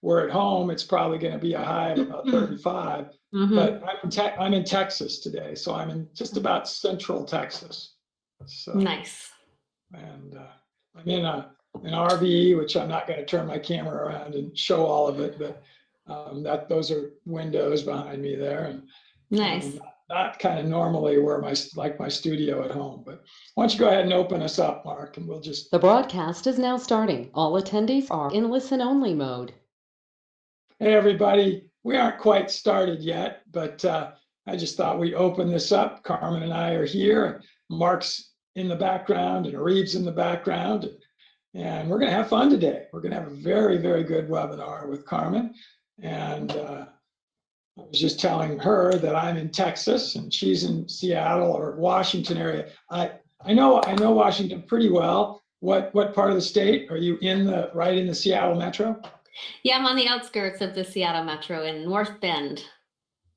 where at home, it's probably going to be a high of about 35. But I'm in Texas today, so I'm in just about central Texas. So nice. And I'm in an RV, which I'm not going to turn my camera around and show all of it, but those are windows behind me there. And nice. Not kind of normally where my studio at home, but why don't you go ahead and open us up, Mark, and we'll just. The broadcast is now starting. All attendees are in listen-only mode. Hey, everybody. We aren't quite started yet, but I just thought we'd open this up. Carmen and I are here. Mark's in the background and Reeves in the background. And we're going to have fun today. We're going to have a very, very good webinar with Carmen. And I was just telling her that I'm in Texas and she's in Seattle or Washington area. I know Washington pretty well. What part of the state are you in? Right in the Seattle metro? Yeah, I'm on the outskirts of the Seattle metro in North Bend.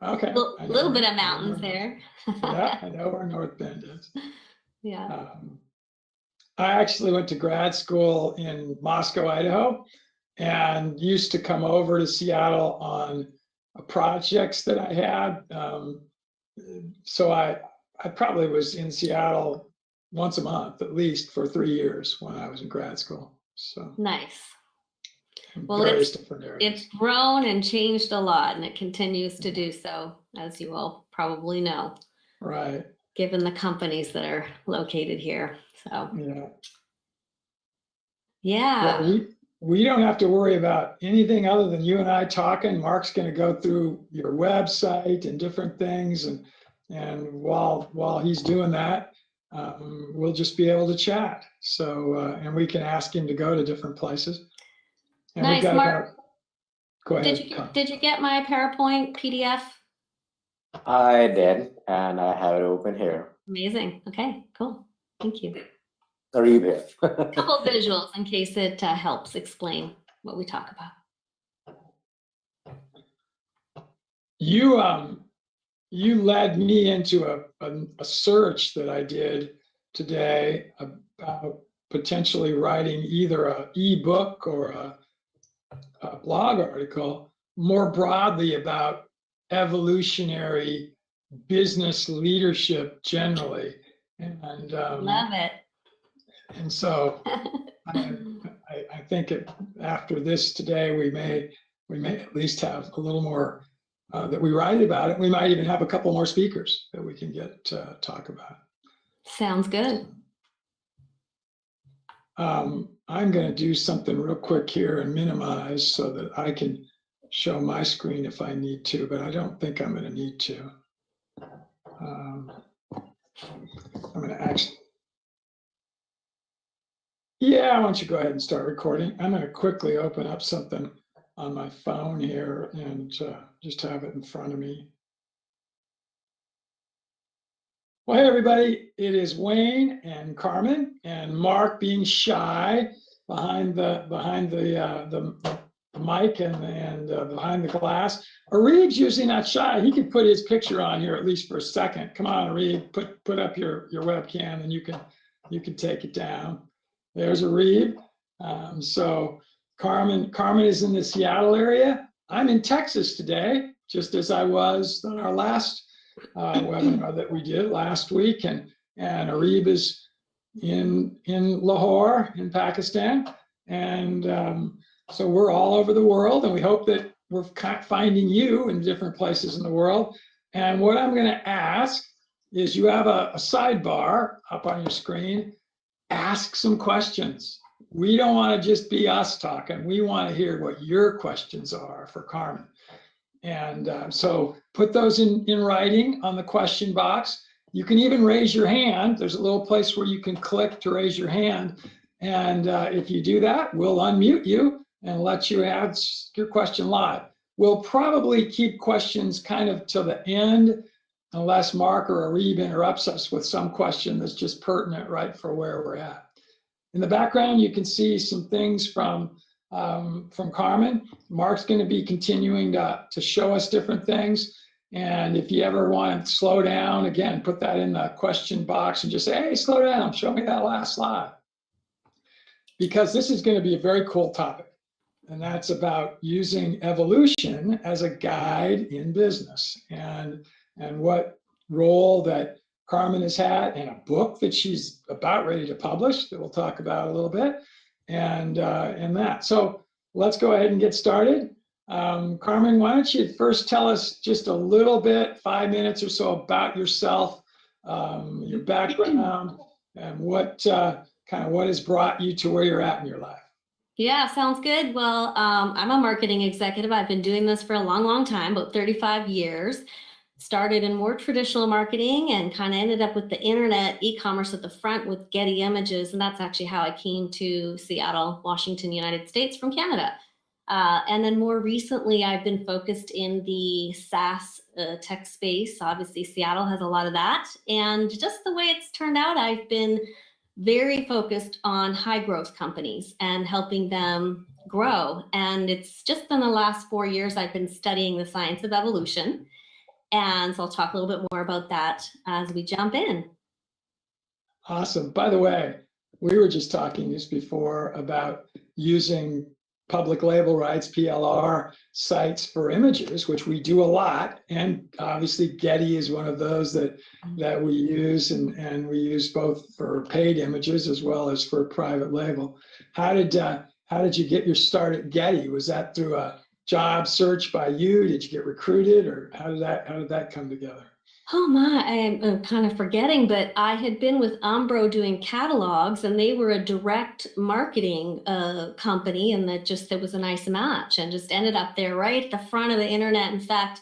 Okay. A little bit of mountains there. Yeah, I know where North Bend is. Yeah. I actually went to grad school in Moscow, Idaho, and used to come over to Seattle on projects that I had. So I probably was in Seattle once a month, at least for 3 years when I was in grad school. So nice. Well, it's grown and changed a lot, and it continues to do so, as you all probably know. Right. Given the companies that are located here. So yeah. Well, we don't have to worry about anything other than you and I talking. Mark's going to go through your website and different things, and while he's doing that, we'll just be able to chat. So and we can ask him to go to different places. And nice, Mark. Go ahead. Did you get my PowerPoint PDF? I did, and I have it open here. Amazing. Okay, cool. Thank you. Read here. A couple of visuals in case it helps explain what we talk about. You led me into a search that I did today about potentially writing either an ebook or a blog article more broadly about evolutionary business leadership generally. And love it. And so I think after this today, we may at least have a little more that we write about it. We might even have a couple more speakers that we can get to talk about. Sounds good. I'm going to do something real quick here and minimize so that I can show my screen if I need to, but I don't think I'm going to need to. I'm going to actually. Yeah, why don't you go ahead and start recording? I'm going to quickly open up something on my phone here and just have it in front of me. Well, hey everybody, it is Wayne and Carmen and Mark being shy behind the mic and behind the glass. Reeves usually not shy. He could put his picture on here at least for a second. Come on, Reeves, put up your webcam and you can take it down. There's Reeves. So Carmen is in the Seattle area. I'm in Texas today, just as I was on our last webinar that we did last week, and Arib is in Lahore in Pakistan, and so we're all over the world, and we hope that we're finding you in different places in the world. And what I'm going to ask is, you have a sidebar up on your screen. Ask some questions. We don't want to just be us talking. We want to hear what your questions are for Carmen. And so put those in writing on the question box. You can even raise your hand. There's a little place where you can click to raise your hand. And if you do that, we'll unmute you and let you ask your question live. We'll probably keep questions kind of till the end, unless Mark or Arib interrupts us with some question that's just pertinent right for where we're at. In the background, you can see some things from Carmen. Mark's going to be continuing to show us different things. And if you ever want to slow down, again, put that in the question box and just say, hey, slow down, show me that last slide. Because this is going to be a very cool topic. and that's about using evolution as a guide in business, and what role that Carmen has had in a book that she's about ready to publish that we'll talk about a little bit, and that. So let's go ahead and get started. Carmen, why don't you first tell us just a little bit, 5 minutes or so, about yourself, your background, and what what has brought you to where you're at in your life. Yeah, sounds good. Well, I'm a marketing executive. I've been doing this for a long, long time, about 35 years. Started in more traditional marketing and kind of ended up with the internet e-commerce at the front with Getty Images. And that's actually how I came to Seattle, Washington, United States from Canada. And then more recently, I've been focused in the SaaS tech space. Obviously, Seattle has a lot of that. And just the way it's turned out, I've been very focused on high growth companies and helping them grow. And it's just in the last 4 years, I've been studying the science of evolution. And so I'll talk a little bit more about that as we jump in. Awesome. By the way, we were just talking just before about using public label rights, PLR sites for images, which we do a lot. And obviously Getty is one of those that we use, and we use both for paid images as well as for private label. How did you get your start at Getty? Was that through a job search by you? Did you get recruited, or how did that come together? Oh my, I'm kind of forgetting, but I had been with Umbro doing catalogs, and they were a direct marketing company, and that was a nice match, and just ended up there right at the front of the internet. In fact,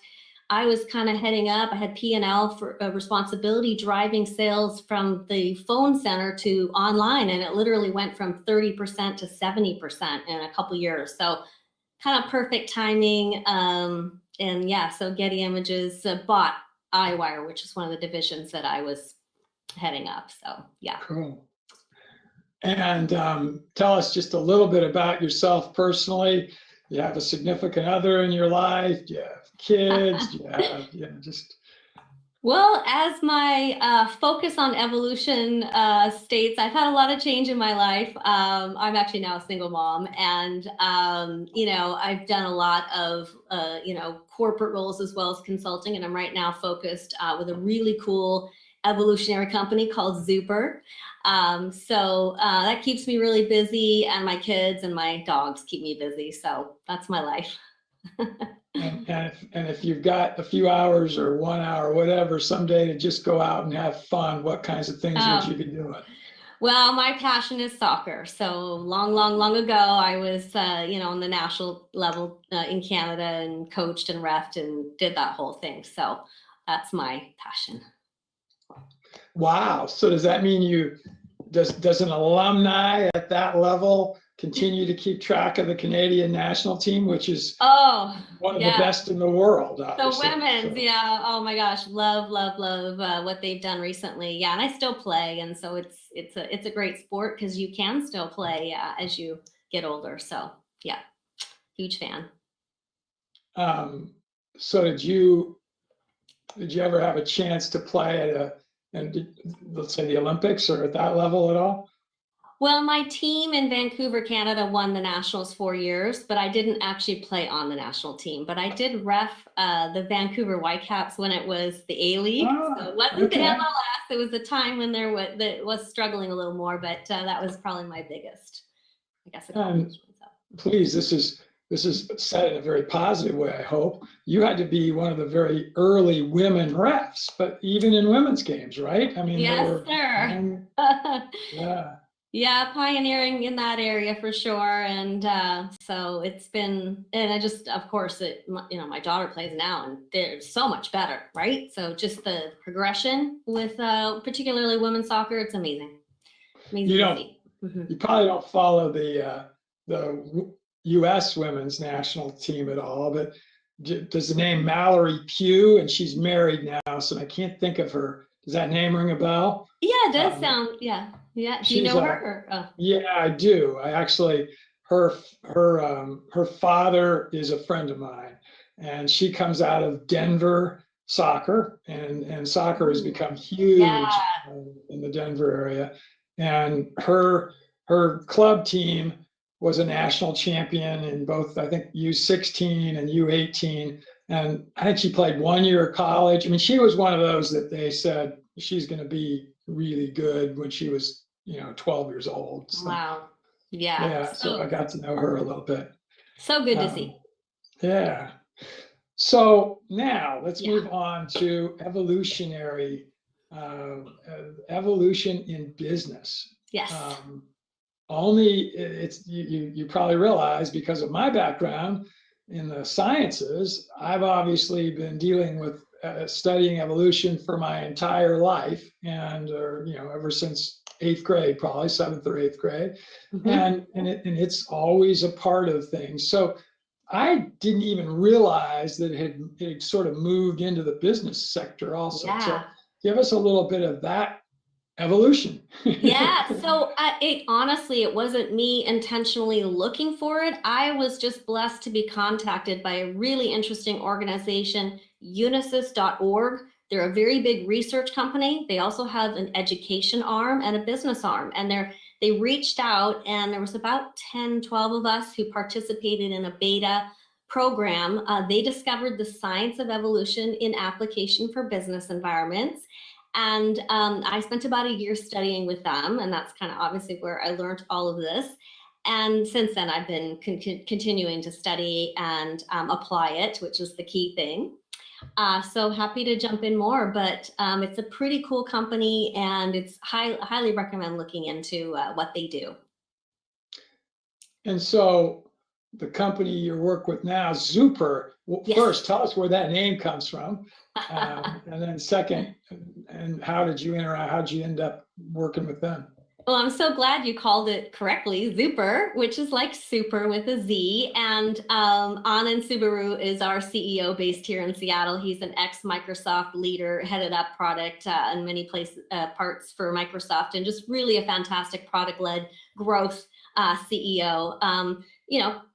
I was kind of heading up. I had P&L for responsibility, driving sales from the phone center to online, and it literally went from 30% to 70% in a couple years. So kind of perfect timing. And yeah, so Getty Images bought iWire, which is one of the divisions that I was heading up. So yeah. Cool. And tell us just a little bit about yourself personally. Do you have a significant other in your life? Do you have kids? Do you have, just... Well, as my focus on evolution states, I've had a lot of change in my life. I'm actually now a single mom, and I've done a lot of corporate roles as well as consulting, and I'm right now focused with a really cool evolutionary company called Zuper. So that keeps me really busy, and my kids and my dogs keep me busy. So that's my life. And if you've got a few hours or 1 hour, whatever, someday to just go out and have fun, what kinds of things would you be doing? Well, my passion is soccer. So long ago, I was, on the national level in Canada, and coached and refed and did that whole thing. So that's my passion. Wow. So does that mean does an alumni at that level continue to keep track of the Canadian national team, which is one of the best in the world? Obviously. The women's, yeah. Oh my gosh, love what they've done recently. Yeah, and I still play, and so it's a great sport because you can still play as you get older. So yeah, huge fan. So did you ever have a chance to play at let's say the Olympics or at that level at all? Well, my team in Vancouver, Canada won the Nationals 4 years, but I didn't actually play on the national team. But I did ref the Vancouver Whitecaps when it was the A-League. So it wasn't the MLS. It was a time when that was struggling a little more, but that was probably my biggest, I guess, accomplishment. Please, this is said in a very positive way, I hope. You had to be one of the very early women refs, but even in women's games, right? I mean, yes, sir. Yeah. Yeah, pioneering in that area for sure. And so it's been, and I just, of course, my daughter plays now, and they're so much better, right? So just the progression with particularly women's soccer, it's amazing. You probably don't follow the U.S. women's national team at all, but does the name Mallory Pugh, and she's married now, so I can't think of her. Does that name ring a bell? Yeah, it does sound, yeah. Yeah, do you know her? Or, Yeah, I do. I actually, her father is a friend of mine, and she comes out of Denver soccer, and soccer has become huge in the Denver area. And her club team was a national champion in both, I think, U16 and U18. And I think she played 1 year of college. I mean, she was one of those that they said she's going to be really good when she was, 12 years old. So, Wow. Yeah. yeah, so I got to know her a little bit. So good to Um, see. Yeah. So now let's Yeah. move on to evolution in business. Yes. Only it's you probably realize, because of my background in the sciences, I've obviously been dealing with studying evolution for my entire life, and ever since 8th grade, probably 7th or 8th grade, Mhm. and it's always a part of things. So I didn't even realize that it had sort of moved into the business sector also. Yeah. So give us a little bit of that evolution. Yeah, so honestly, it wasn't me intentionally looking for it. I was just blessed to be contacted by a really interesting organization, unisys.org. They're a very big research company. They also have an education arm and a business arm. And they reached out, and there was about 10, 12 of us who participated in a beta program. They discovered the science of evolution in application for business environments. And I spent about a year studying with them, and that's kind of obviously where I learned all of this. And since then, I've been continuing to study and apply it, which is the key thing. So happy to jump in more, but it's a pretty cool company, and it's highly recommend looking into what they do. And so the company you work with now, Zuper, Yes. First, tell us where that name comes from. And then second, and how did you interact? How did you end up working with them? Well, I'm so glad you called it correctly, Zuper, which is like super with a Z. And Anand Subaru is our CEO based here in Seattle. He's an ex-Microsoft leader, headed up product in many parts for Microsoft, and just really a fantastic product-led growth CEO.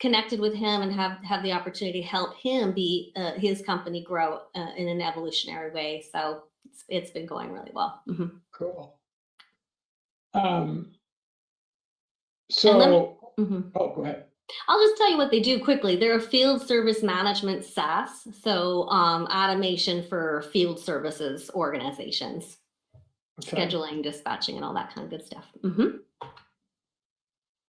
Connected with him and have the opportunity to help him be his company grow in an evolutionary way. So it's been going really well. Mm-hmm. Cool. Mm-hmm. Oh, go ahead. I'll just tell you what they do quickly. They're a field service management SaaS, so automation for field services organizations, Okay. scheduling, dispatching, and all that kind of good stuff. Mm-hmm.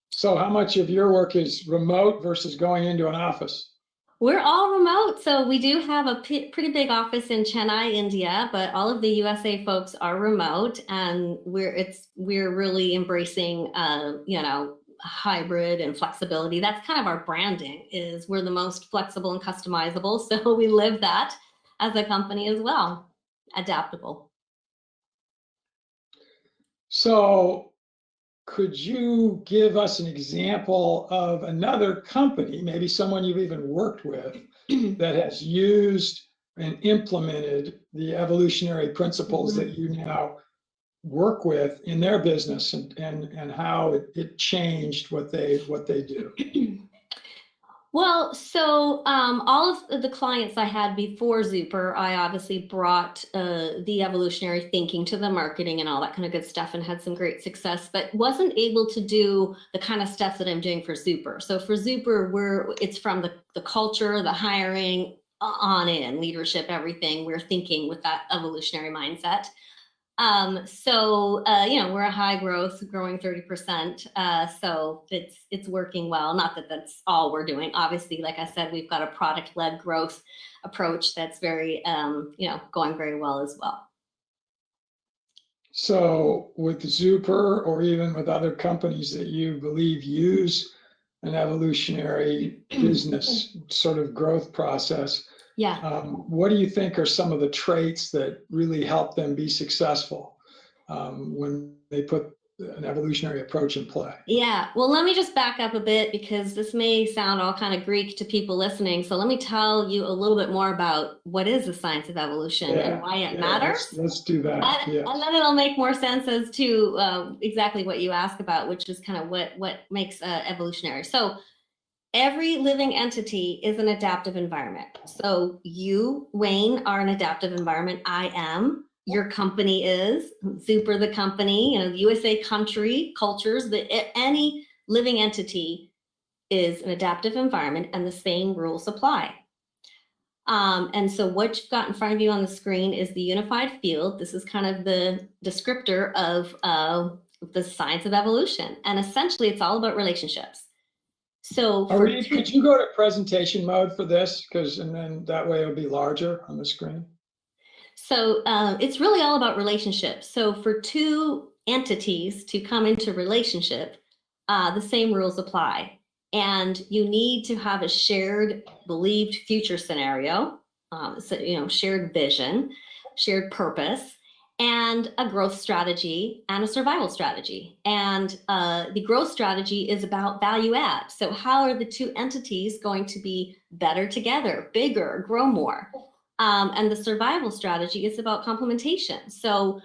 So how much of your work is remote versus going into an office? We're all remote, so we do have a pretty big office in Chennai, India, but all of the USA folks are remote, and we're really embracing hybrid and flexibility. That's kind of our branding, is we're the most flexible and customizable, so we live that as a company as well, adaptable. So could you give us an example of another company, maybe someone you've even worked with, that has used and implemented the evolutionary principles Mm-hmm. that you now work with in their business, and how it changed what they do? Well, so all of the clients I had before Zuper, I obviously brought the evolutionary thinking to the marketing and all that kind of good stuff, and had some great success, but wasn't able to do the kind of stuff that I'm doing for Zuper. So for Zuper, it's from the culture, the hiring, on in, leadership, everything. We're thinking with that evolutionary mindset. We're a high growth, growing 30%. So it's working well. Not that that's all we're doing. Obviously, like I said, we've got a product-led growth approach that's very, going very well as well. So with Zuper, or even with other companies that you believe use an evolutionary business sort of growth process, yeah. What do you think are some of the traits that really help them be successful when they put an evolutionary approach in play? Yeah, well, let me just back up a bit, because this may sound all kind of Greek to people listening. So let me tell you a little bit more about what is the science of evolution and why it matters. Let's do that. And then it'll make more sense as to exactly what you ask about, which is kind of what makes evolutionary. So every living entity is an adaptive environment. So you, Wayne, are an adaptive environment. I am. Your company is. Zuper, the company, USA country, cultures, any living entity is an adaptive environment and the same rules apply. And so what you've got in front of you on the screen is the unified field. This is kind of the descriptor of the science of evolution. And essentially it's all about relationships. So Reed, could you go to presentation mode for this? And then that way it'll be larger on the screen. So it's really all about relationships. So for two entities to come into relationship, the same rules apply. And you need to have a shared believed future scenario, so, shared vision, shared purpose, and a growth strategy and a survival strategy. And the growth strategy is about value add. So how are the two entities going to be better together, bigger, grow more? And the survival strategy is about complementation. So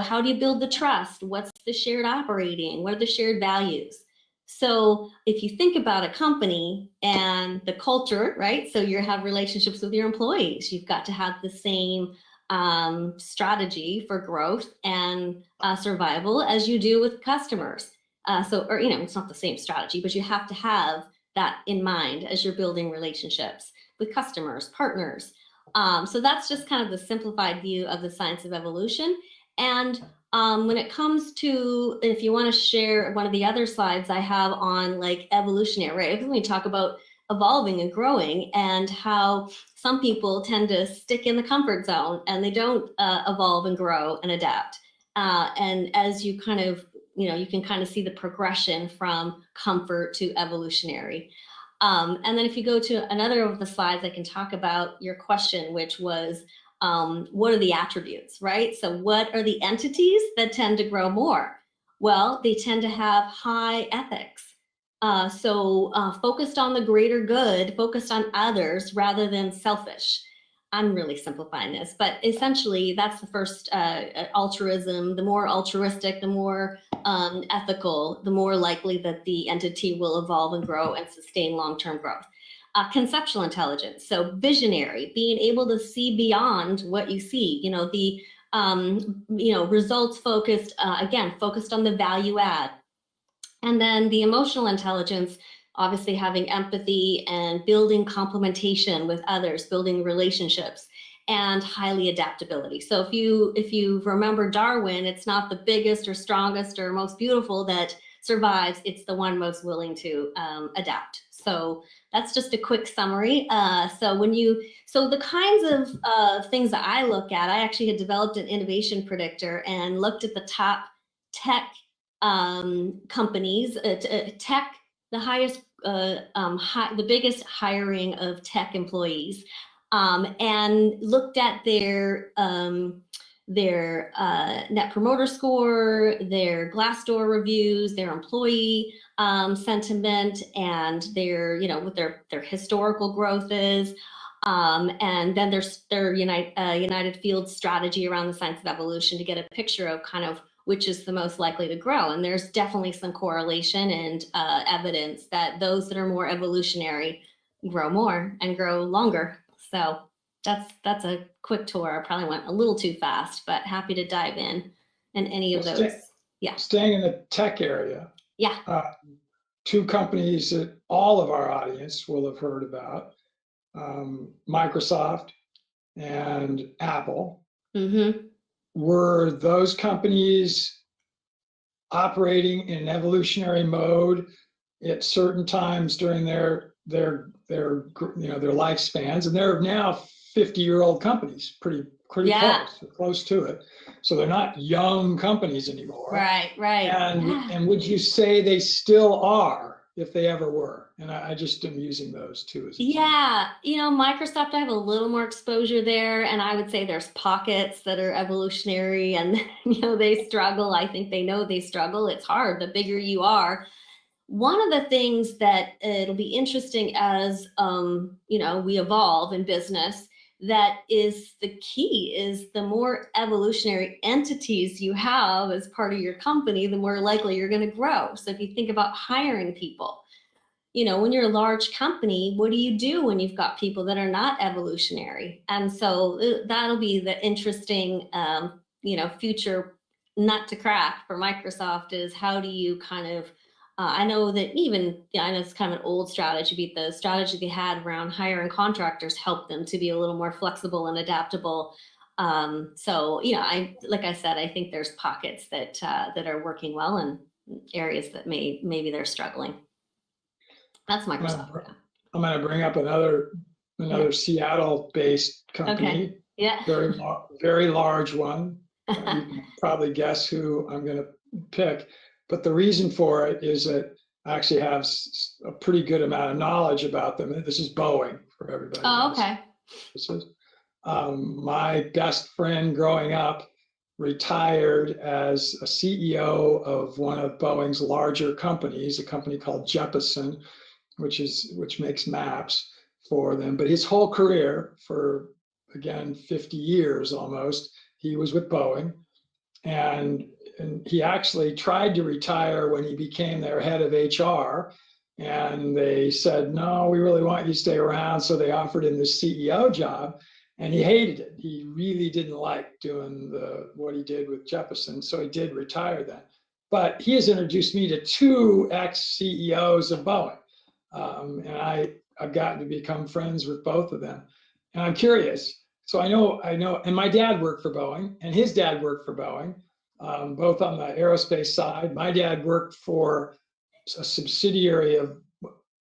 how do you build the trust? What's the shared operating? What are the shared values? So if you think about a company and the culture, right? So you have relationships with your employees. You've got to have the same strategy for growth and survival as you do with customers. It's not the same strategy, but you have to have that in mind as you're building relationships with customers, partners. So that's just kind of the simplified view of the science of evolution. And when it comes to, if you want to share one of the other slides I have on like evolutionary, right? Because we talk about evolving and growing and how some people tend to stick in the comfort zone and they don't evolve and grow and adapt. And as you kind of, you can kind of see the progression from comfort to evolutionary. And then if you go to another of the slides, I can talk about your question, which was, what are the attributes, right? So what are the entities that tend to grow more? Well, they tend to have high ethics. Focused on the greater good, focused on others rather than selfish. I'm really simplifying this, but essentially that's the first altruism. The more altruistic, the more ethical, the more likely that the entity will evolve and grow and sustain long-term growth. Conceptual intelligence, so visionary, being able to see beyond what you see, results focused, again, focused on the value add. And then the emotional intelligence, obviously having empathy and building complementation with others, building relationships, and highly adaptability. So if you remember Darwin, it's not the biggest or strongest or most beautiful that survives, it's the one most willing to adapt. So that's just a quick summary. So the kinds of things that I look at, I actually had developed an innovation predictor and looked at the top tech companies, the highest, the biggest hiring of tech employees, and looked at their net promoter score, their Glassdoor reviews, their employee sentiment, and what their historical growth is. And then there's their United Field strategy around the science of evolution to get a picture of kind of which is the most likely to grow. And there's definitely some correlation and evidence that those that are more evolutionary grow more and grow longer. So that's a quick tour. I probably went a little too fast, but happy to dive in any of those. Yeah. Staying in the tech area. Yeah. Two companies that all of our audience will have heard about, Microsoft and Apple. Mm-hmm. Were those companies operating in evolutionary mode at certain times during their lifespans? And they're now 50-year-old companies, pretty close to it. So they're not young companies anymore. Right. And would you say they still are, if they ever were? And I just am using those two as Microsoft, I have a little more exposure there, and I would say there's pockets that are evolutionary and they struggle. I think they know they struggle. It's hard the bigger you are. One of the things that it'll be interesting as we evolve in business, that is the key, is the more evolutionary entities you have as part of your company, the more likely you're going to grow. So if you think about hiring people, when you're a large company, what do you do when you've got people that are not evolutionary? And so that'll be the interesting, future nut to crack for Microsoft, is how do you kind of I know that even, yeah, I know it's kind of an old strategy, but the strategy they had around hiring contractors helped them to be a little more flexible and adaptable. So, you know, like I said, I think there's pockets that that are working well and areas that maybe they're struggling. That's Microsoft. I'm going to bring up another Yeah. Seattle-based company, Okay. Yeah. very large one. You can probably guess who I'm going to pick, but the reason for it is that I actually have a pretty good amount of knowledge about them. This is Boeing for everybody. Oh, else. okay. This is my best friend growing up retired as a CEO of one of Boeing's larger companies, a company called Jeppesen, which makes maps for them. But his whole career, for again 50 years almost, he was with Boeing, and he actually tried to retire when he became their head of HR, and they said, no, we really want you to stay around. So they offered him the CEO job, and he hated it. He really didn't like doing what he did with Jeppesen, so he did retire then. But he has introduced me to two ex-CEOs of Boeing. And I've gotten to become friends with both of them. And I'm curious. So I know, and my dad worked for Boeing, and his dad worked for Boeing, both on the aerospace side. My dad worked for a subsidiary of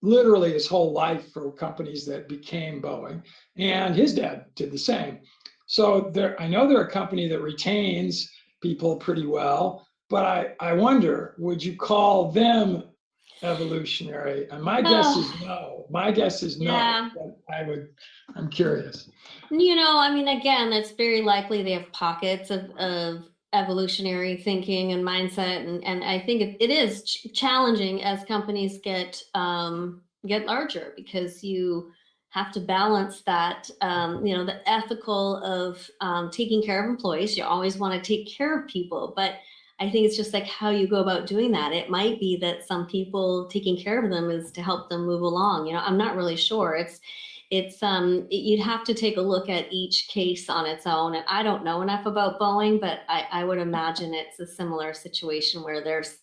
literally his whole life for companies that became Boeing, and his dad did the same. So I know they're a company that retains people pretty well, but I wonder, would you call them evolutionary? And my guess is no. My guess is no. Yeah. I'm curious. You know, I mean, again, it's very likely they have pockets of evolutionary thinking and mindset, and I think it is challenging as companies get larger, because you have to balance that, you know, the ethical of taking care of employees. You always want to take care of people, but I think it's just like how you go about doing that. It might be that some people taking care of them is to help them move along. You know, I'm not really sure. You'd have to take a look at each case on its own. And I don't know enough about Boeing, but I would imagine it's a similar situation where there's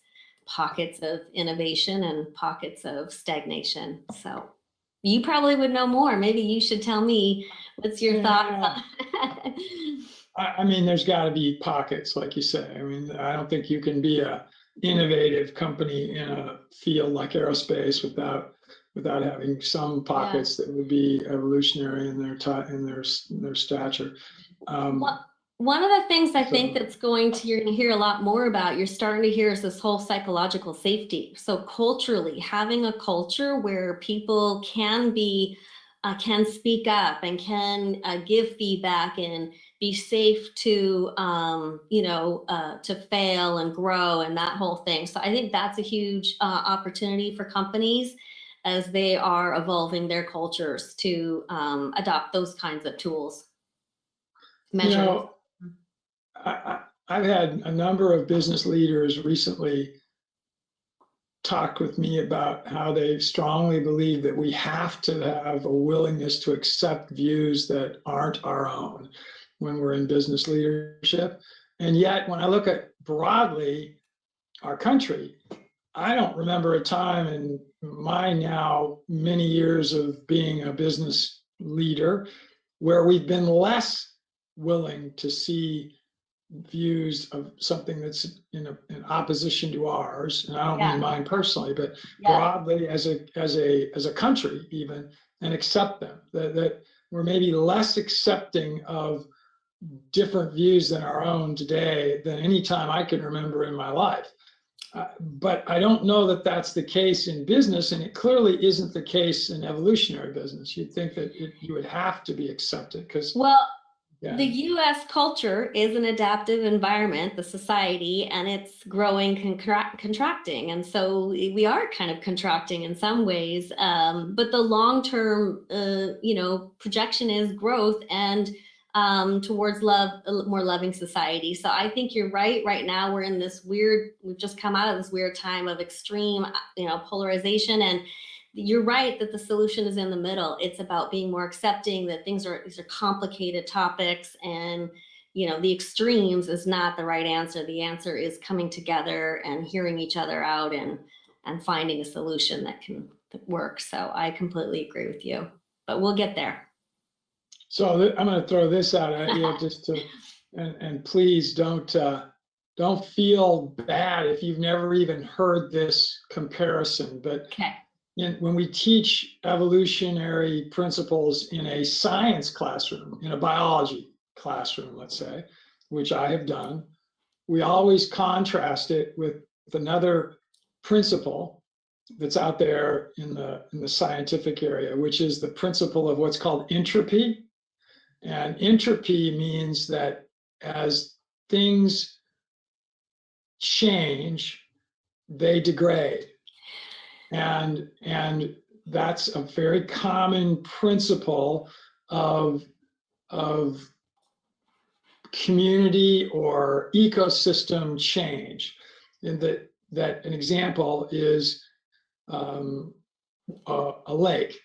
pockets of innovation and pockets of stagnation. So you probably would know more. Maybe you should tell me, what's your thoughts? I mean, there's got to be pockets, like you say. I mean, I don't think you can be a innovative company in a field like aerospace without having some pockets that would be evolutionary in their stature. One of the things I think that's you're going to hear a lot more about, you're starting to hear, is this whole psychological safety. So culturally, having a culture where people can speak up and can give feedback and be safe to, to fail and grow and that whole thing. So I think that's a huge opportunity for companies as they are evolving their cultures to adopt those kinds of tools. You know, I've had a number of business leaders recently talk with me about how they strongly believe that we have to have a willingness to accept views that aren't our own when we're in business leadership. And yet, when I look at broadly our country, I don't remember a time in my now many years of being a business leader where we've been less willing to see views of something that's in opposition to ours, and I don't mean mine personally, but broadly as a country even, and accept them. That we're maybe less accepting of different views than our own today than any time I can remember in my life. But I don't know that that's the case in business, and it clearly isn't the case in evolutionary business. You'd think that you would have to be accepted because the U.S. culture is an adaptive environment, the society, and it's growing, contracting. And so we are kind of contracting in some ways. But the long-term, projection is growth and towards a more loving society. So I think you're right. Right now, we're in this we've just come out of this weird time of extreme, polarization. And you're right that the solution is in the middle. It's about being more accepting that these are complicated topics, and the extremes is not the right answer. The answer is coming together and hearing each other out and finding a solution that can work. So I completely agree with you, but we'll get there. So I'm going to throw this out at you just to, and please don't feel bad if you've never even heard this comparison. But Okay. when we teach evolutionary principles in a science classroom, in a biology classroom, let's say, which I have done, we always contrast it with another principle that's out there in the scientific area, which is the principle of what's called entropy. And entropy means that as things change, they degrade. And that's a very common principle of community or ecosystem change. And that an example is a lake.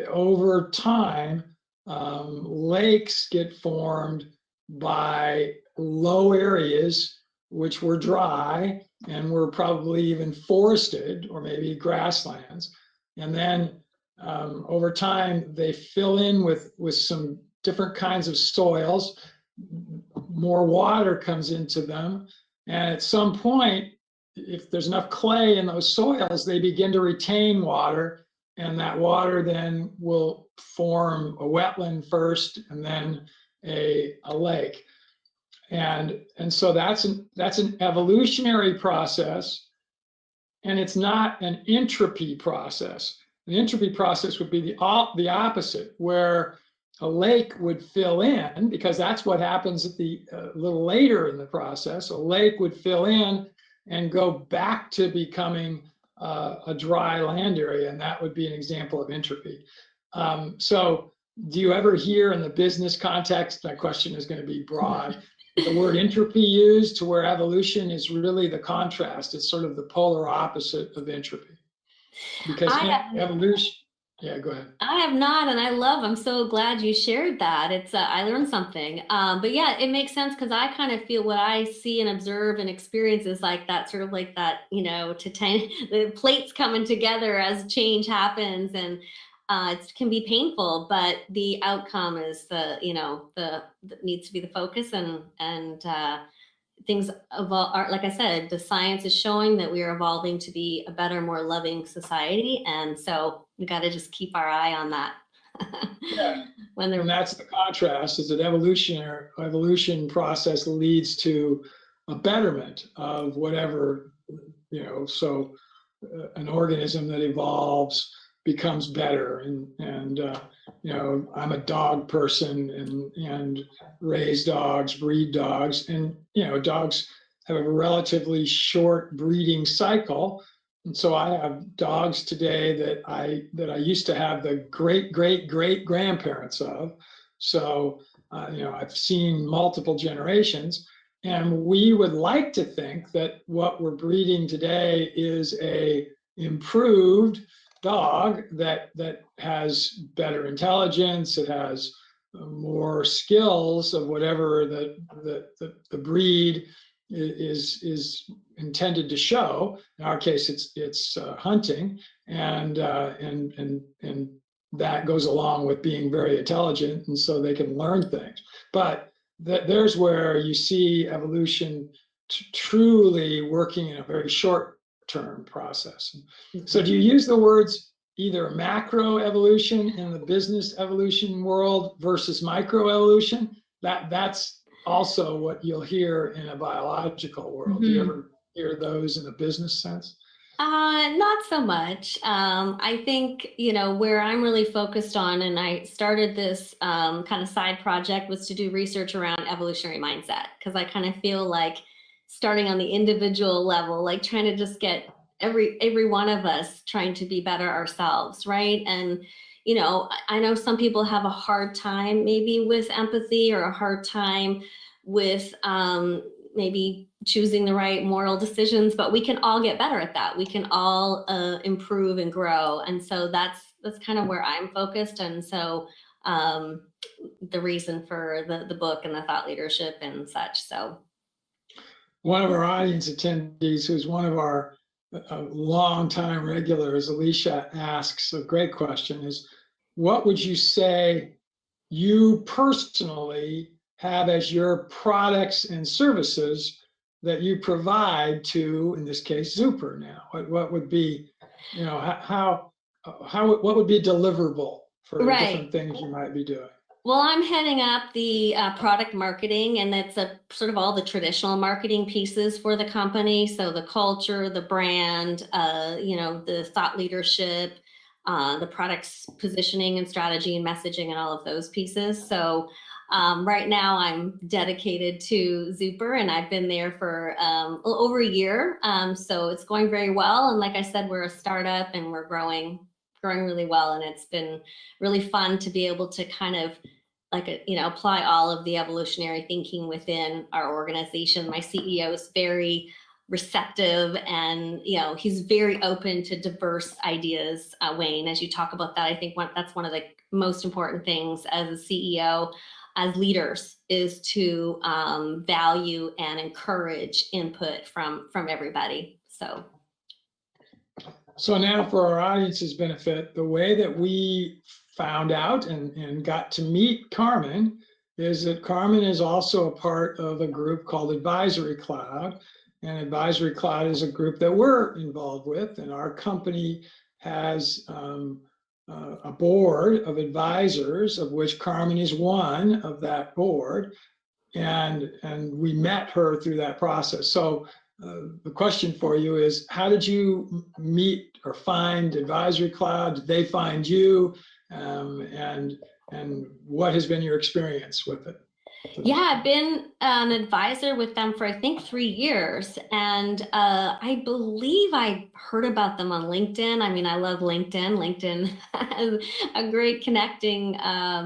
Over time, lakes get formed by low areas which were dry and were probably even forested or maybe grasslands. And then over time, they fill in with some different kinds of soils. More water comes into them. And at some point, if there's enough clay in those soils, they begin to retain water. And that water then will form a wetland first and then a lake. And so that's an evolutionary process, and it's not an entropy process. An entropy process would be the opposite, where a lake would fill in, because that's what happens at a little later in the process. A lake would fill in and go back to becoming a dry land area, and that would be an example of entropy. So do you ever hear in the business context, my question is going to be broad, the word entropy used, to where evolution is really the contrast? It's sort of the polar opposite of entropy. Because evolution, yeah, go ahead. I have not, and I'm so glad you shared that. It's I learned something. But yeah, it makes sense, because I kind of feel what I see and observe and experience is like that, sort of like that, the plates coming together as change happens, and it can be painful, but the outcome is that needs to be the focus, and things evolve. Like I said, the science is showing that we are evolving to be a better, more loving society, and so we got to just keep our eye on that. Yeah. And that's the contrast, is that evolution process leads to a betterment of whatever, so an organism that evolves becomes better. And I'm a dog person and raise dogs, breed dogs, and dogs have a relatively short breeding cycle. And so I have dogs today that I used to have the great grandparents of. So I've seen multiple generations, and we would like to think that what we're breeding today is a improved dog that has better intelligence, it has more skills of whatever the breed is intended to show. In our case, it's hunting, and that goes along with being very intelligent, and so they can learn things. But there's where you see evolution truly working in a very short-term process. So do you use the words either macro evolution in the business evolution world versus micro evolution? That's also what you'll hear in a biological world. Mm-hmm. Do you ever hear those in a business sense? Not so much. I think, where I'm really focused on, and I started this kind of side project, was to do research around evolutionary mindset, because I kind of feel like starting on the individual level, like trying to just get every one of us trying to be better ourselves, right? And I know some people have a hard time maybe with empathy, or a hard time with maybe choosing the right moral decisions, but we can all get better at that. We can all improve and grow. And so that's kind of where I'm focused. And so the reason for the book and the thought leadership and such. So one of our audience attendees, who's one of our a long-time regular, as Alicia asks, a great question, is what would you say you personally have as your products and services that you provide to, in this case, Zuper now? What would be, what would be deliverable for Right. different things you might be doing? Well, I'm heading up the product marketing, and that's a sort of all the traditional marketing pieces for the company. So the culture, the brand, the thought leadership, the product's positioning and strategy and messaging and all of those pieces. So right now I'm dedicated to Zuper, and I've been there for over a year. So it's going very well. And like I said, we're a startup and we're growing really well. And it's been really fun to be able to kind of apply all of the evolutionary thinking within our organization. My CEO is very receptive, and he's very open to diverse ideas. Wayne, as you talk about that, I think that's one of the most important things as a CEO, as leaders, is to value and encourage input from everybody. So now, for our audience's benefit, the way that we found out and got to meet Carmen is that Carmen is also a part of a group called Advisory Cloud. And Advisory Cloud is a group that we're involved with. And our company has a board of advisors, of which Carmen is one of that board. And we met her through that process. So the question for you is, how did you meet or find Advisory Cloud? Did they find you? And what has been your experience with it? Yeah, I've been an advisor with them for, I think, 3 years. And I believe I heard about them on LinkedIn. I mean, I love LinkedIn. LinkedIn is a great connecting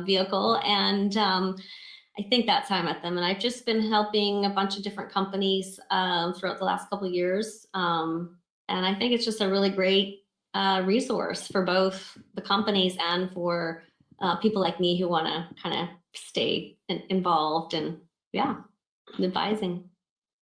vehicle. And I think that's how I met them. And I've just been helping a bunch of different companies throughout the last couple of years. And I think it's just a really great resource for both the companies and for people like me who want to kind of stay involved and advising.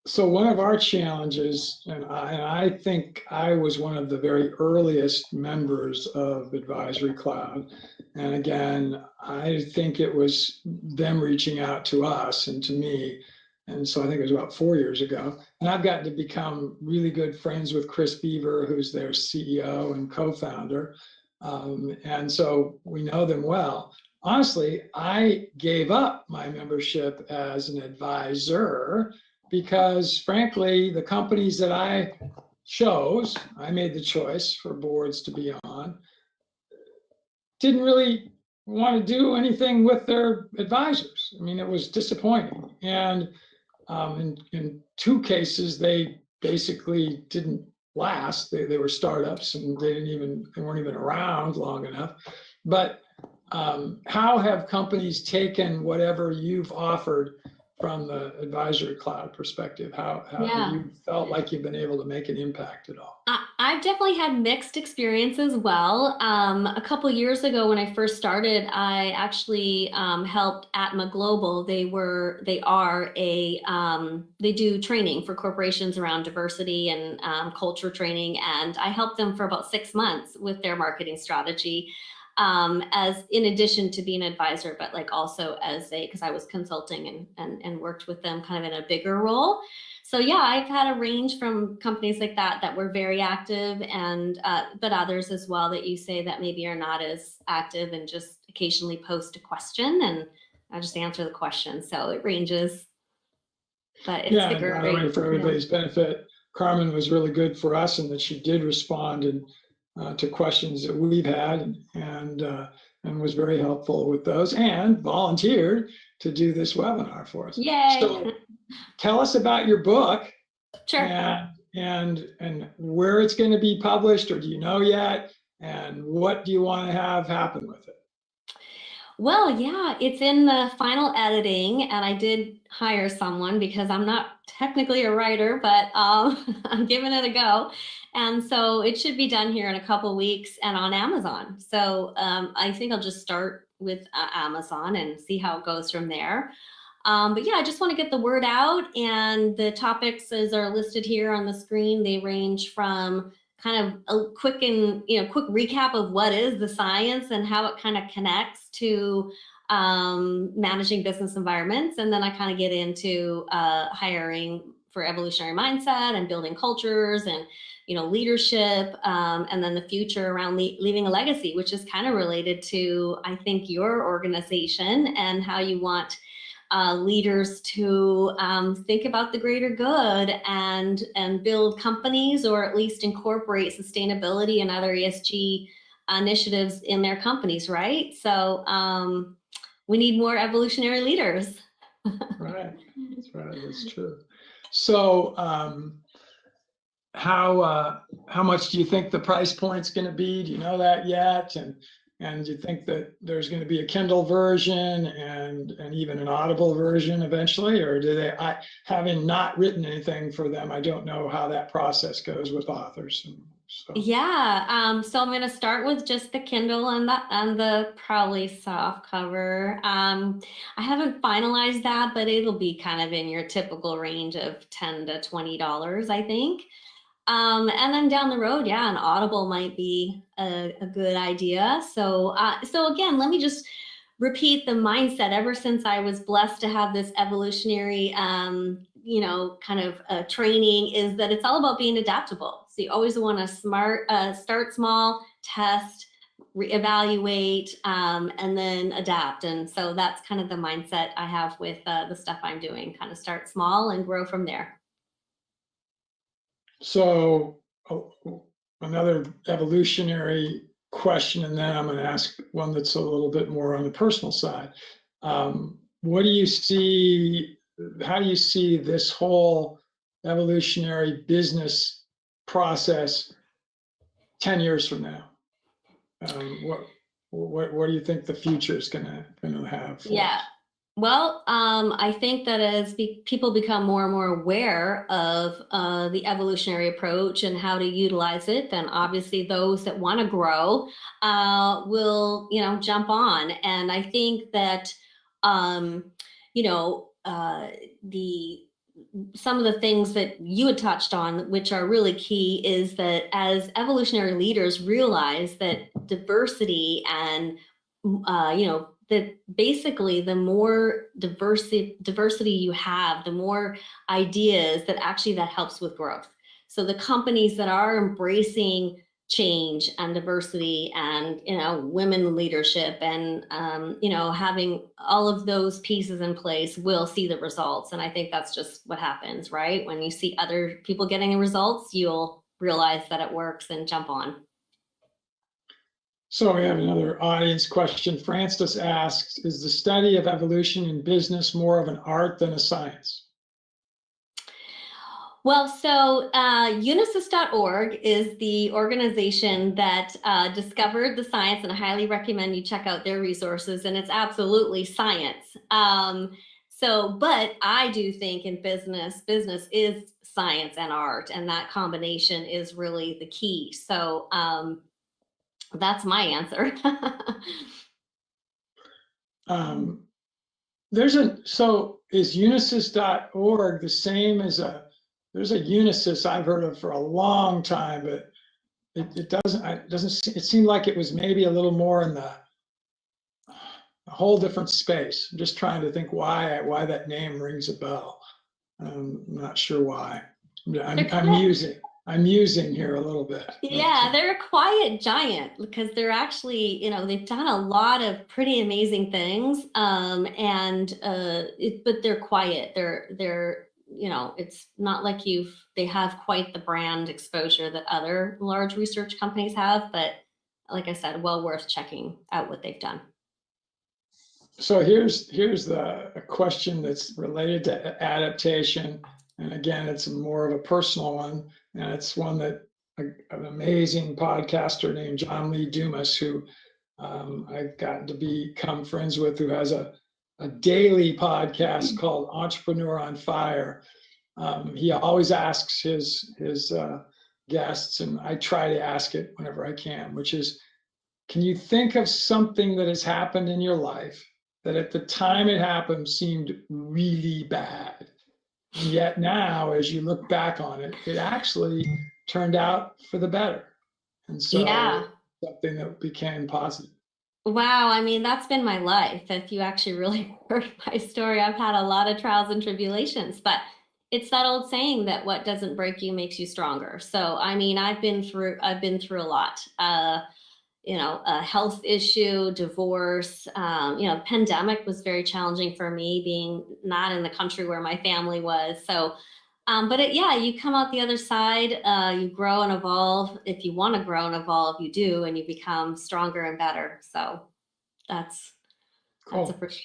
So one of our challenges, and I think I was one of the very earliest members of Advisory Cloud. And again, I think it was them reaching out to us and to me. And so I think it was about 4 years ago. And I've gotten to become really good friends with Chris Beaver, who's their CEO and co-founder. And so we know them well. Honestly, I gave up my membership as an advisor because, frankly, the companies that I made the choice for boards to be on, didn't really want to do anything with their advisors. I mean, it was disappointing. And in 2 cases, they basically didn't last. They were startups and they weren't even around long enough. But how have companies taken whatever you've offered from the Advisory Cloud perspective? How have you felt like you've been able to make an impact at all? I've definitely had mixed experience as well. A couple years ago when I first started, I actually helped Atma Global. They do training for corporations around diversity and culture training. And I helped them for about 6 months with their marketing strategy. As in addition to being an advisor, but like also because I was consulting and worked with them kind of in a bigger role. So yeah, I've had a range from companies like that were very active, and but others as well that you say that maybe are not as active and just occasionally post a question and I just answer the question. So it ranges, but it's by the way, for everybody's benefit, Carmen was really good for us in that she did respond to questions that we've had and was very helpful with those and volunteered to do this webinar for us. Yay! So tell us about your book. Sure. And where it's going to be published, or do you know yet? And what do you want to have happen with it? Well, yeah, it's in the final editing, and I did hire someone because I'm not technically a writer, but I'm giving it a go. And so it should be done here in a couple of weeks and on Amazon. So I think I'll just start with Amazon and see how it goes from there. But yeah, I just want to get the word out, and the topics as are listed here on the screen. They range from kind of a quick recap of what is the science and how it kind of connects to managing business environments. And then I kind of get into hiring for evolutionary mindset and building cultures and, leadership, and then the future around leaving a legacy, which is kind of related to, I think, your organization and how you want leaders to think about the greater good and build companies, or at least incorporate sustainability and other ESG initiatives in their companies, right? So we need more evolutionary leaders. Right, that's right, that's true. So how much do you think the price point's going to be? Do you know that yet? And do you think that there's going to be a Kindle version and even an Audible version eventually, or do they? Having not written anything for them, I don't know how that process goes with authors. So. Yeah, so I'm going to start with just the Kindle and the probably soft cover. I haven't finalized that, but it'll be kind of in your typical range of $10 to $20, I think. And then down the road, yeah, an Audible might be a good idea. So again, let me just repeat the mindset. Ever since I was blessed to have this evolutionary, kind of training, is that it's all about being adaptable. So you always want to start small, test, reevaluate, and then adapt. And so that's kind of the mindset I have with the stuff I'm doing. Kind of start small and grow from there. So another evolutionary question, and then I'm going to ask one that's a little bit more on the personal side. What do you see? How do you see this whole evolutionary business process 10 years from now? What do you think the future is going to have? Yeah. Well, I think that as people become more and more aware of the evolutionary approach and how to utilize it, then obviously those that want to grow will, jump on. And I think that, some of the things that you had touched on, which are really key, is that as evolutionary leaders realize that diversity and, that basically the more diversity you have, the more ideas that actually that helps with growth. So the companies that are embracing change and diversity and, women leadership and, having all of those pieces in place will see the results. And I think that's just what happens, right? When you see other people getting the results, you'll realize that it works and jump on. So we have another audience question. Francis asks, is the study of evolution in business more of an art than a science? Well, so unisys.org is the organization that discovered the science, and I highly recommend you check out their resources, and it's absolutely science. But I do think in business is science and art, and that combination is really the key. So that's my answer. So is unisys.org the same as there's a Unisys I've heard of for a long time, but it seemed like it was maybe a little more in a whole different space. I'm just trying to think why that name rings a bell. I'm not sure why. I'm using here a little bit. Yeah, they're a quiet giant because they're actually, they've done a lot of pretty amazing things. But they're quiet. They're it's not like they have quite the brand exposure that other large research companies have. But like I said, well worth checking out what they've done. So here's a question that's related to adaptation. And again, it's more of a personal one. And it's one that an amazing podcaster named John Lee Dumas, who I've gotten to become friends with, who has a daily podcast called Entrepreneur on Fire. He always asks his guests, and I try to ask it whenever I can, which is, can you think of something that has happened in your life that at the time it happened seemed really bad. And yet now, as you look back on it, it actually turned out for the better. And so Yeah. something that became positive. Wow, I mean, that's been my life. If you actually really heard my story, I've had a lot of trials and tribulations, but it's that old saying that what doesn't break you makes you stronger. So, I mean, I've been through a lot. A health issue, divorce, pandemic was very challenging for me, being not in the country where my family was. So, you come out the other side, you grow and evolve. If you want to grow and evolve, you do, and you become stronger and better. So that's Cool. a first.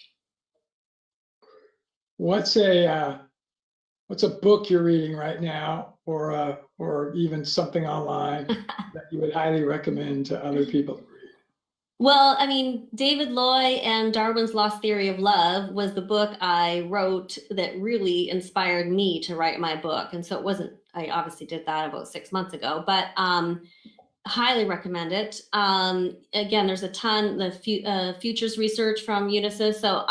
What's a book you're reading right now, or even something online that you would highly recommend to other people to read? Well, I mean, David Loy and Darwin's Lost Theory of Love was the book I wrote that really inspired me to write my book. And so I obviously did that about 6 months ago, but highly recommend it. Again, there's a ton of futures research from Unisys. So,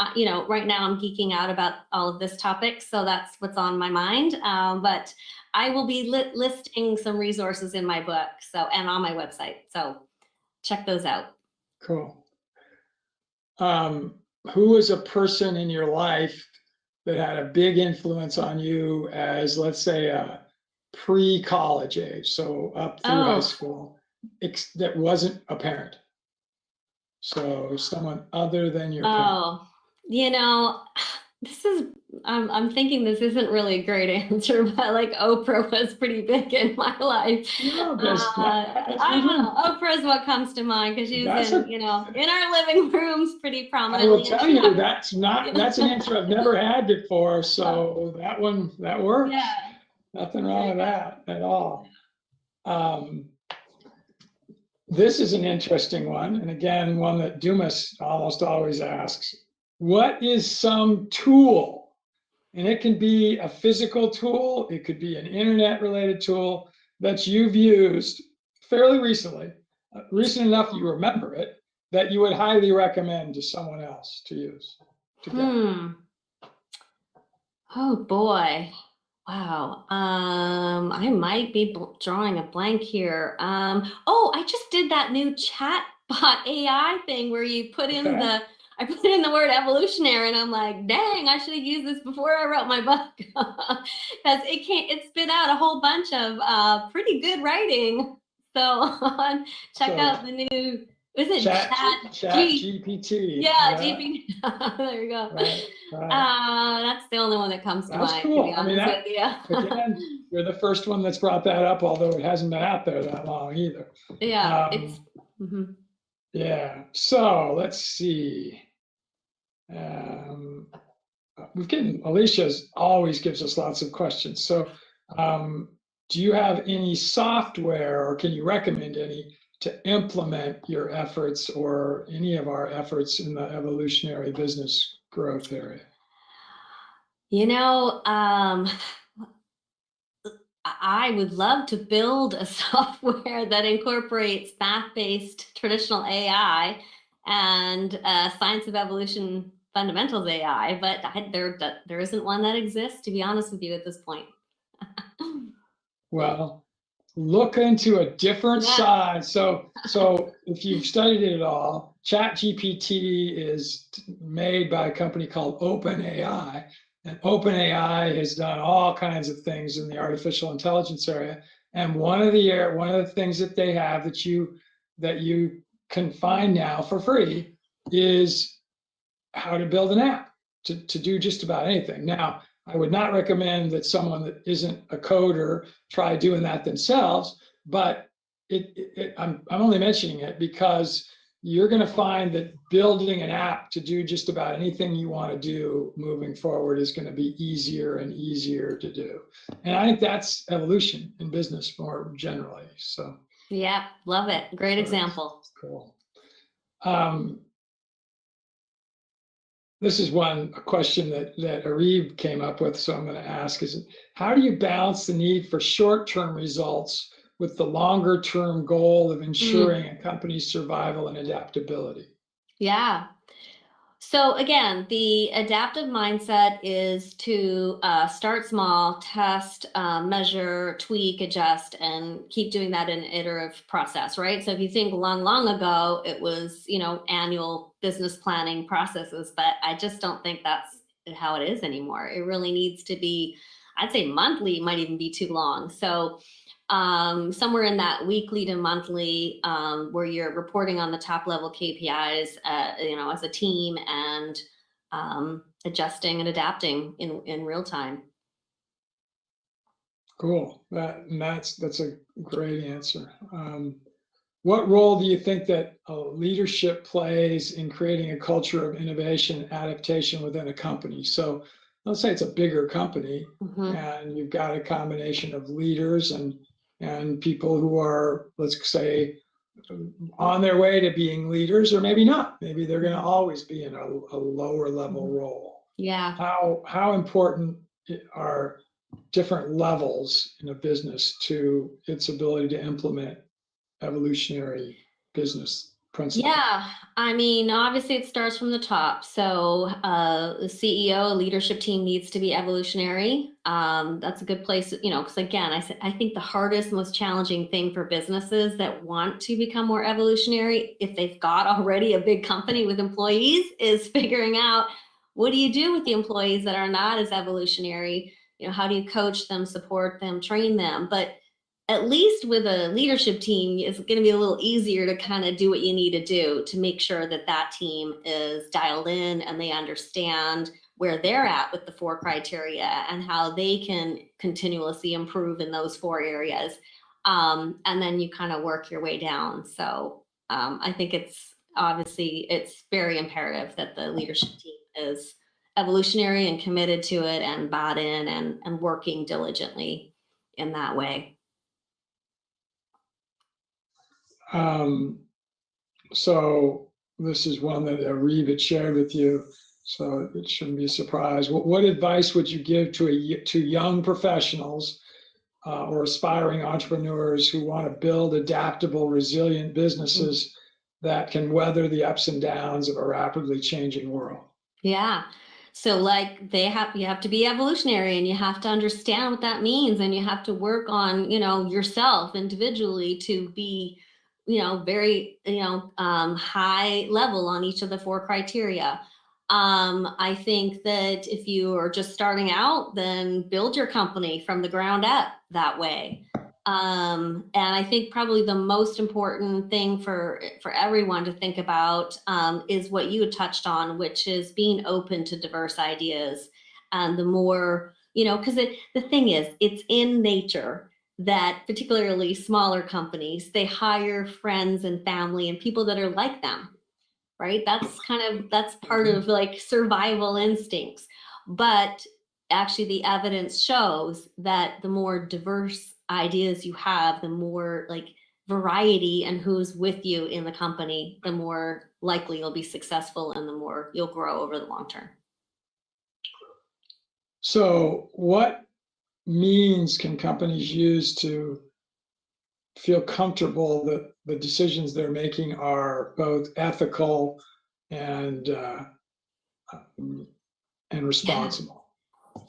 right now I'm geeking out about all of this topic. So that's what's on my mind. But I will be listing some resources in my book, and on my website. So check those out. Cool. Who is a person in your life that had a big influence on you as, let's say, a pre-college age, so up through high school, that wasn't a parent? So someone other than your parent. This is, I'm thinking this isn't really a great answer, but like Oprah was pretty big in my life. I don't know. Oprah is what comes to mind because she was in our living rooms pretty prominently. I will tell you, that's an answer I've never had before. So that works. Yeah. Nothing wrong with that at all. This is an interesting one. And again, one that Dumas almost always asks. What is some tool? And it can be a physical tool, it could be an internet related tool that you've used fairly recently, recent enough you remember it, that you would highly recommend to someone else to use. Oh boy. Wow. I might be drawing a blank here. I just did that new chatbot AI thing where you put in I put in the word evolutionary, and I'm like, dang, I should have used this before I wrote my book. Because it spit out a whole bunch of pretty good writing. So check out the new, is it Chat GPT? Yeah, GPT. There you go. Right. That's the only one that comes to mind. Cool. To be honest with you. Again, you're the first one that's brought that up, although it hasn't been out there that long either. Yeah. Yeah. So let's see. Alicia always gives us lots of questions. So do you have any software, or can you recommend any, to implement your efforts or any of our efforts in the evolutionary business growth area? I would love to build a software that incorporates math-based traditional AI and science of evolution fundamentals AI, but there isn't one that exists, to be honest with you, at this point. Well, look into a different side. So if you've studied it at all, ChatGPT is made by a company called OpenAI, and OpenAI has done all kinds of things in the artificial intelligence area. And one of the things that they have that you can find now for free is how to build an app to do just about anything. Now, I would not recommend that someone that isn't a coder try doing that themselves, but I'm only mentioning it because you're going to find that building an app to do just about anything you want to do moving forward is going to be easier and easier to do. And I think that's evolution in business more generally. So yeah, love it. Great example. Cool. This is a question that Arib came up with, so I'm going to ask is, how do you balance the need for short-term results with the longer-term goal of ensuring a company's survival and adaptability? Yeah. So again, the adaptive mindset is to start small, test, measure, tweak, adjust, and keep doing that in an iterative process, right? So if you think long ago, it was, annual business planning processes, but I just don't think that's how it is anymore. It really needs to be, I'd say monthly might even be too long. So somewhere in that weekly to monthly, where you're reporting on the top level KPIs, as a team, and adjusting and adapting in real time. Cool. That's a great answer. What role do you think that leadership plays in creating a culture of innovation, adaptation within a company? So let's say it's a bigger company, and you've got a combination of leaders and people who are, let's say, on their way to being leaders, or maybe not. Maybe they're going to always be in a lower level role. Yeah. How important are different levels in a business to its ability to implement evolutionary business principles? Yeah, I mean, obviously it starts from the top. So the CEO leadership team needs to be evolutionary. That's a good place, because again, I think the hardest, most challenging thing for businesses that want to become more evolutionary, if they've got already a big company with employees, is figuring out, what do you do with the employees that are not as evolutionary? How do you coach them, support them, train them? But at least with a leadership team, it's going to be a little easier to kind of do what you need to do to make sure that that team is dialed in and they understand where they're at with the 4 criteria and how they can continuously improve in those 4 areas. And then you kind of work your way down. So I think it's very imperative that the leadership team is evolutionary and committed to it and bought in and working diligently in that way. So this is one that Reeve had shared with you, so it shouldn't be a surprise. What advice would you give to young professionals or aspiring entrepreneurs who want to build adaptable, resilient businesses that can weather the ups and downs of a rapidly changing world? Yeah. So like you have to be evolutionary, and you have to understand what that means, and you have to work on, yourself individually to be, very, high level on each of the 4 criteria. I think that if you are just starting out, then build your company from the ground up that way. And I think probably the most important thing for everyone to think about is what you had touched on, which is being open to diverse ideas. And the more, because the thing is, it's in nature that particularly smaller companies, they hire friends and family and people that are like them, right? That's part of like survival instincts. But actually the evidence shows that the more diverse ideas you have, the more like variety and who's with you in the company, the more likely you'll be successful and the more you'll grow over the long term. So what means can companies use to feel comfortable that the decisions they're making are both ethical and responsible?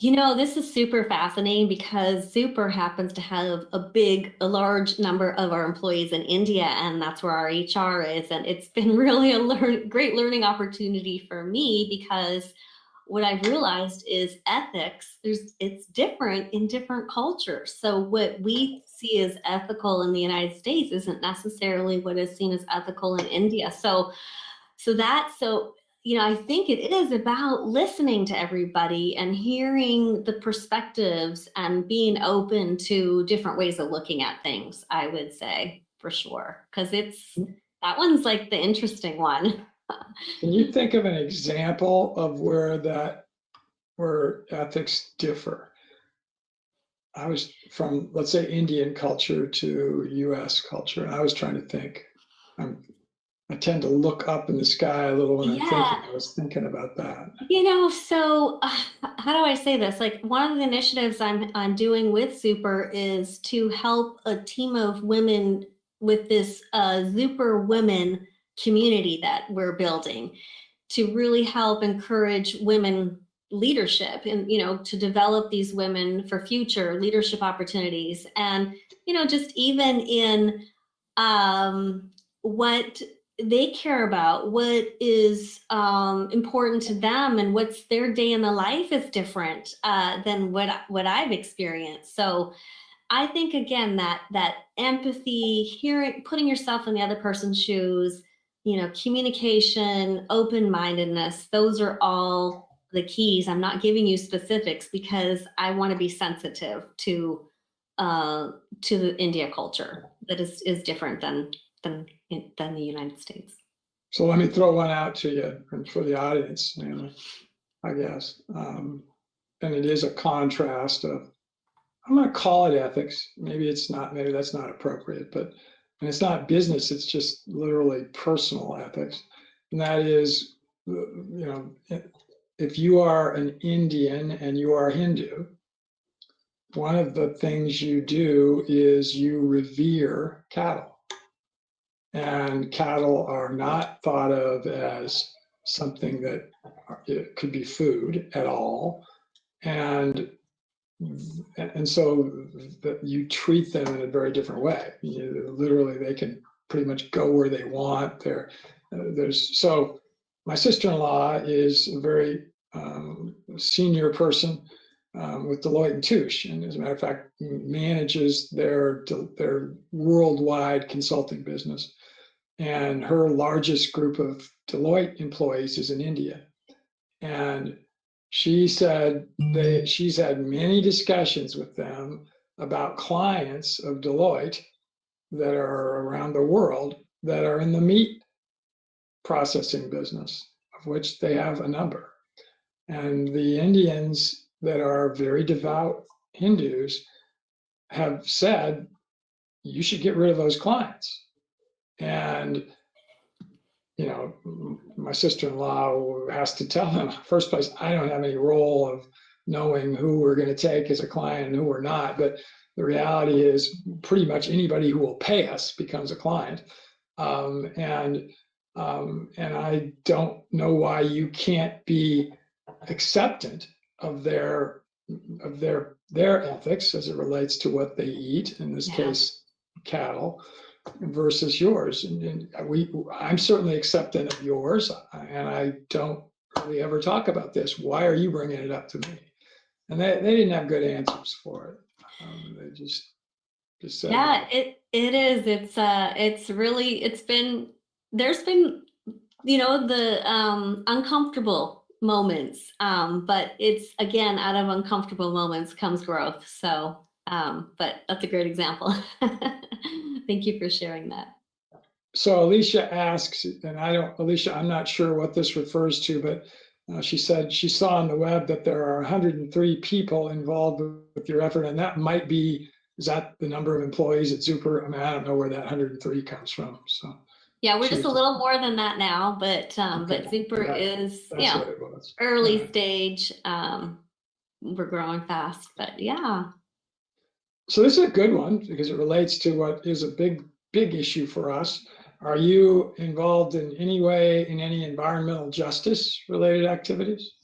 This is super fascinating because Super happens to have a large number of our employees in India, and that's where our HR is. And it's been really a great learning opportunity for me, because what I've realized is ethics, it's different in different cultures. So what we see as ethical in the United States isn't necessarily what is seen as ethical in India. I think it is about listening to everybody and hearing the perspectives and being open to different ways of looking at things, I would say, for sure. Because that one's like the interesting one. Can you think of an example of where ethics differ? I was from, let's say, Indian culture to US culture, and I was trying to think. I tend to look up in the sky a little when I'm thinking. I was thinking about that. So how do I say this? Like, one of the initiatives I'm doing with Super is to help a team of women with this Super Women community that we're building, to really help encourage women leadership and, to develop these women for future leadership opportunities. And, just even in what they care about, what is important to them, and what's their day in the life is different than what I've experienced. So I think, again, that empathy, hearing, putting yourself in the other person's shoes, communication, open-mindedness, those are all the keys. I'm not giving you specifics because I want to be sensitive to the India culture that is different than the United States. So let me throw one out to you and for the audience, I guess. And it is a contrast of, I'm going to call it ethics. Maybe it's not, maybe that's not appropriate, but, and it's not business, it's just literally personal ethics. And that is, if you are an Indian and you are Hindu, one of the things you do is you revere cattle. And cattle are not thought of as something that it could be food at all. And so that you treat them in a very different way. Literally, they can pretty much go where they want. So my sister-in-law is a very senior person with Deloitte and Touche, and as a matter of fact, manages their worldwide consulting business. And her largest group of Deloitte employees is in India. And she said she's had many discussions with them about clients of Deloitte that are around the world that are in the meat processing business, of which they have a number. And the Indians that are very devout Hindus have said, you should get rid of those clients. And my sister-in-law has to tell them, first place, I don't have any role of knowing who we're going to take as a client and who we're not. But the reality is pretty much anybody who will pay us becomes a client. And I don't know why you can't be acceptant of their ethics as it relates to what they eat, in this case, cattle, versus yours. And I'm certainly acceptant of yours, and I don't really ever talk about this. Why are you bringing it up to me? And they didn't have good answers for it. They just said, it is. It's really, there's been, the uncomfortable moments, but it's, again, out of uncomfortable moments comes growth. So, but that's a great example. Thank you for sharing that. So Alicia asks, and Alicia, I'm not sure what this refers to, but she said she saw on the web that there are 103 people involved with your effort, and that might be, is that the number of employees at Zuper? I mean, I don't know where that 103 comes from. So yeah, we're just a little more than that now, but Zuper is early stage. We're growing fast, but yeah. So this is a good one because it relates to what is a big issue for us. Are you involved in any way in any environmental justice related activities?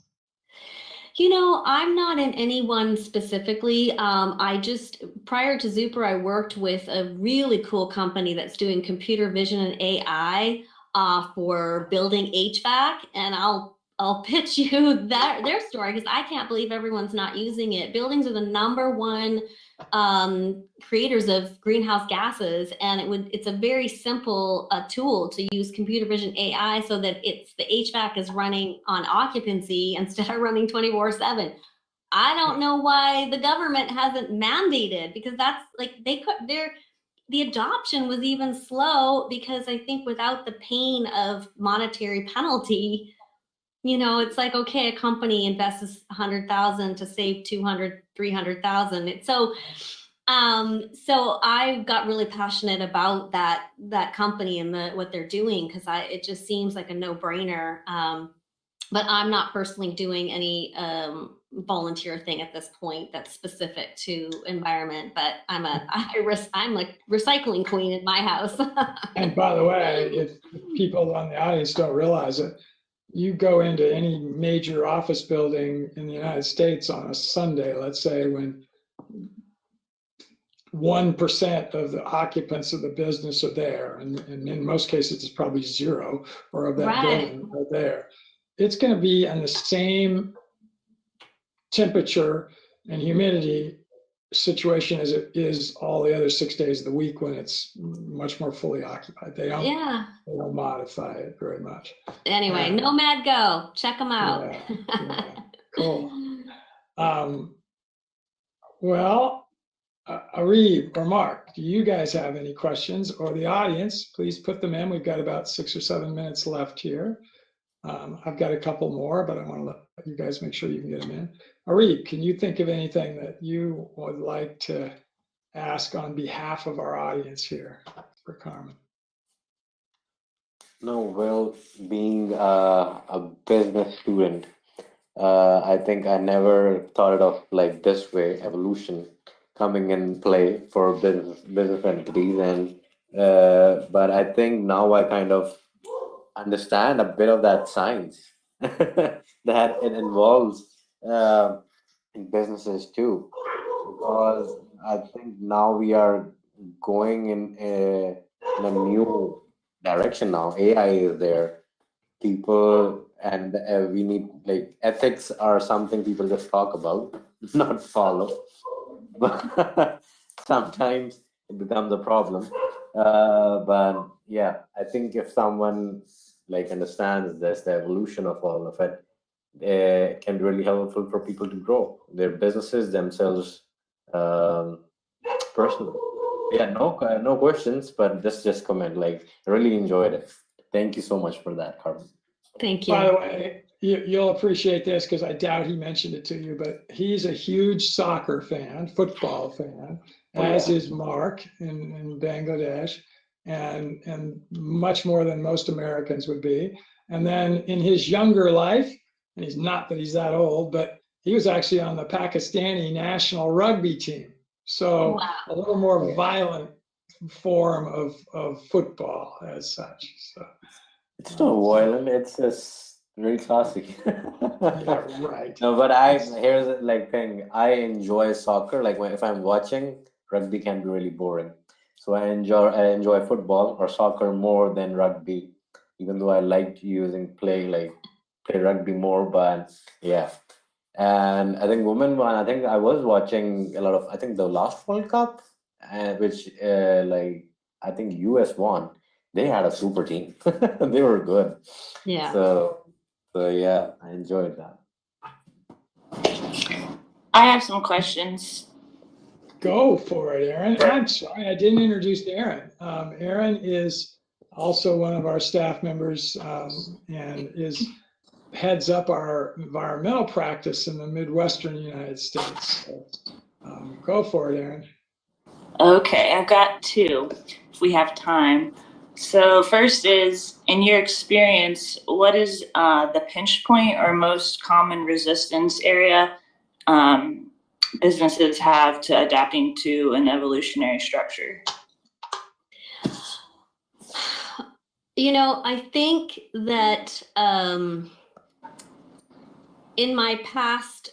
I'm not in any one specifically. Prior to Zuper, I worked with a really cool company that's doing computer vision and AI for building HVAC, and I'll pitch you their story because I can't believe everyone's not using it. Buildings are the #1 creators of greenhouse gases, and it's a very simple tool to use computer vision AI so that the HVAC is running on occupancy instead of running 24/7. I don't know why the government hasn't mandated, because that's like the adoption was even slow, because I think without the pain of monetary penalty, it's like, okay, a company invests 100,000 to save 200, 300,000. So I got really passionate about that company and what they're doing, because it just seems like a no-brainer. But I'm not personally doing any volunteer thing at this point that's specific to environment. But I'm like recycling queen in my house. And by the way, if people on the audience don't realize it, you go into any major office building in the United States on a Sunday, let's say, when 1% of the occupants of the business are there, and in most cases it's probably zero, or of that Right. building are there. It's going to be in the same temperature and humidity situation as it is all the other 6 days of the week when it's much more fully occupied. They don't modify it very much. Anyway, Nomad Go, check them out. Yeah, cool. Well, Arib or Mark, do you guys have any questions, or the audience? Please put them in. We've got about 6 or 7 minutes left here. I've got a couple more, but I want to let you guys make sure you can get them in. Arib, can you think of anything that you would like to ask on behalf of our audience here for Carmen? No, well, being a business student, I think I never thought it of like this way, evolution coming in play for business entities, and but I think now I kind of understand a bit of that science that it involves in businesses too, because I think now we are going in a new direction now. AI is there, people, and we need like ethics are something people just talk about, not follow. But sometimes it becomes a problem. But yeah, I think if someone like understands this, the evolution of all of it, it can be really helpful for people to grow their businesses themselves, um, personally. Yeah, no questions, but just comment. Like, I really enjoyed it. Thank you so much for that, Carmen. Thank By you. the way, you'll appreciate this because I doubt he mentioned it to you, but he's a huge soccer fan, football fan, Oh, as yeah. is Mark in Bangladesh, and much more than most Americans would be. And then in his younger life, and he's not that he's that old, but he was actually on the Pakistani national rugby team. So Wow. a little more violent form of football as such. So. It's not violent. It's just very classic. Yeah, right. No, but here's the like thing. I enjoy soccer. Like if I'm watching, rugby can be really boring. So I enjoy football or soccer more than rugby, even though I like using play rugby more. But yeah, and I think women one. I think I was watching a lot of. I think the last World Cup, which like I think US won. They had a super team. They were good. Yeah. So yeah, I enjoyed that. I have some questions. Go for it, Aaron. I'm sorry, I didn't introduce Aaron. Aaron is also one of our staff members, and heads up our environmental practice in the Midwestern United States. So, go for it, Aaron. Okay, I've got two if we have time. So first is, in your experience, what is the pinch point or most common resistance area businesses have to adapting to an evolutionary structure? I think that in my past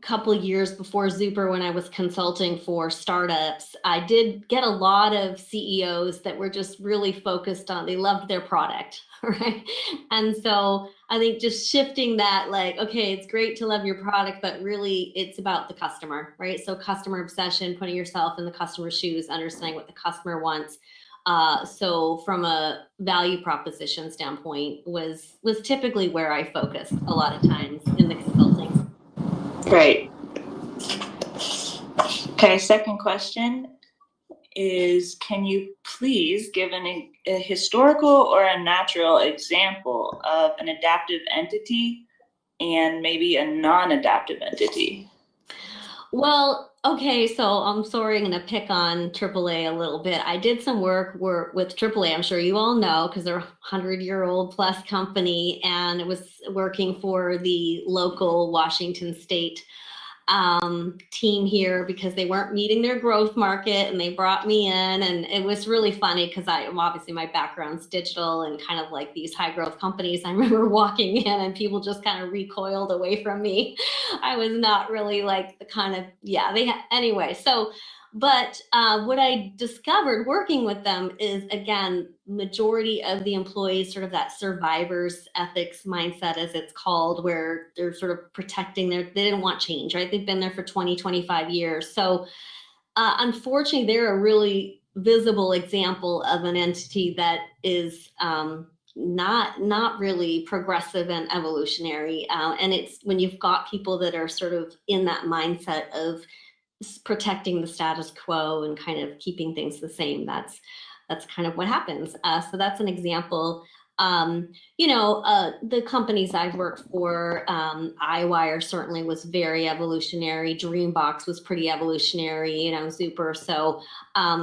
couple of years before Zuper, when I was consulting for startups, I did get a lot of CEOs that were just really focused on, they loved their product, right? And so I think just shifting that, like, okay, it's great to love your product, but really it's about the customer, right? So customer obsession, putting yourself in the customer's shoes, understanding what the customer wants. So from a value proposition standpoint was typically where I focused a lot of times in the consulting. Great. Okay, second question is, can you please give a historical or a natural example of an adaptive entity and maybe a non-adaptive entity? Well, okay, so I'm sorry, I'm going to pick on AAA a little bit. I did some work with AAA. I'm sure you all know because they're a 100-year-old plus company, and it was working for the local Washington state. team here because they weren't meeting their growth market, and they brought me in, and it was really funny because obviously my background's digital and kind of like these high growth companies. I remember walking in and people just kind of recoiled away from me. I was not really like the kind of, anyway. So, but what I discovered working with them is, again, majority of the employees sort of that survivor's ethics mindset, as it's called, where they're sort of protecting they didn't want change, right? They've been there for 20, 25 years. So unfortunately, they're a really visible example of an entity that is not really progressive and evolutionary. And it's when you've got people that are sort of in that mindset of protecting the status quo and kind of keeping things the same, that's kind of what happens. So that's an example. The companies I've worked for, iWire certainly was very evolutionary. Dreambox was pretty evolutionary, Zuper. So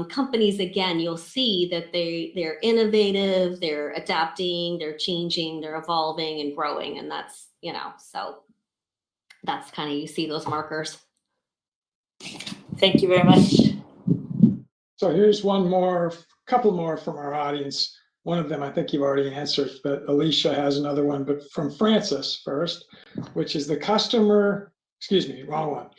companies, again, you'll see that they're innovative, they're adapting, they're changing, they're evolving and growing. And that's, so that's kind of, you see those markers. Thank you very much. So here's couple more from our audience. One of them I think you've already answered, but Alicia has another one, but from Francis first, which is wrong one.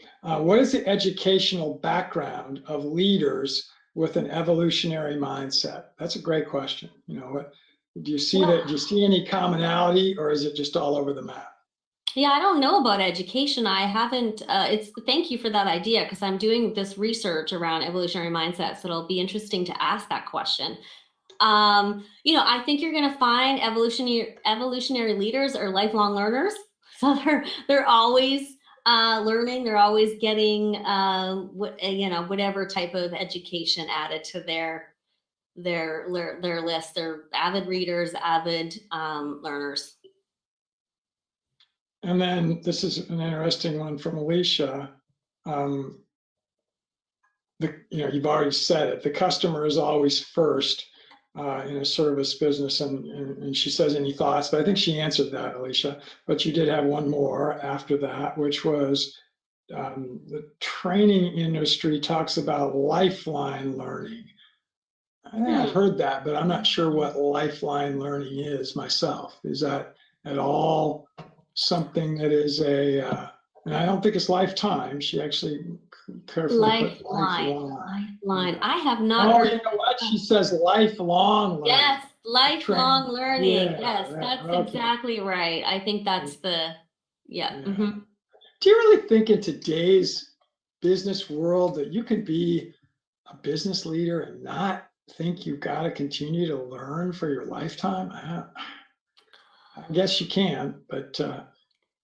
What is the educational background of leaders with an evolutionary mindset? That's a great question. What do you see do you see any commonality, or is it just all over the map? Yeah, I don't know about education. I haven't, thank you for that idea, because I'm doing this research around evolutionary mindsets. So it'll be interesting to ask that question. I think you're going to find evolutionary leaders are lifelong learners. So they're always learning. They're always getting, whatever type of education added to their list. They're avid readers, avid learners. And then this is an interesting one from Alicia. You've already said it. The customer is always first in a service business, and she says, any thoughts? But I think she answered that, Alicia. But you did have one more after that, which was the training industry talks about lifeline learning. I think I've heard that, but I'm not sure what lifeline learning is myself. Is that at all something that is and I don't think it's lifetime. She actually carefully put lifeline. I have not Oh, heard. you know what? She says lifelong learning. Yes, lifelong learning. Yeah, Yes, that's okay. Exactly right. I think that's Mm-hmm. Do you really think in today's business world that you can be a business leader and not think you've got to continue to learn for your lifetime? I guess you can, but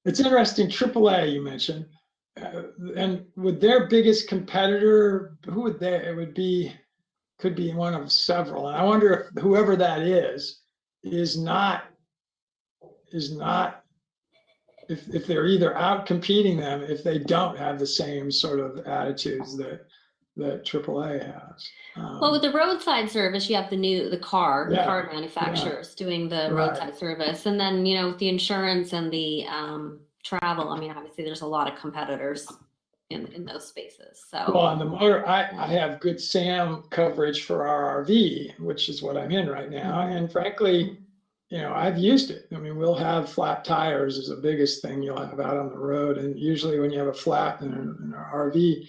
it's interesting. AAA you mentioned, and with their biggest competitor, who would they? It would be, could be one of several. And I wonder if whoever that is not if they're either out competing them, if they don't have the same sort of attitudes that AAA has. Well, with the roadside service, you have the car manufacturers doing the roadside service. And then, with the insurance and the travel, obviously there's a lot of competitors in those spaces. So, well, on the motor, I have Good Sam coverage for our RV, which is what I'm in right now. And frankly, I've used it. We'll have flat tires is the biggest thing you'll have out on the road. And usually when you have a flat in an RV,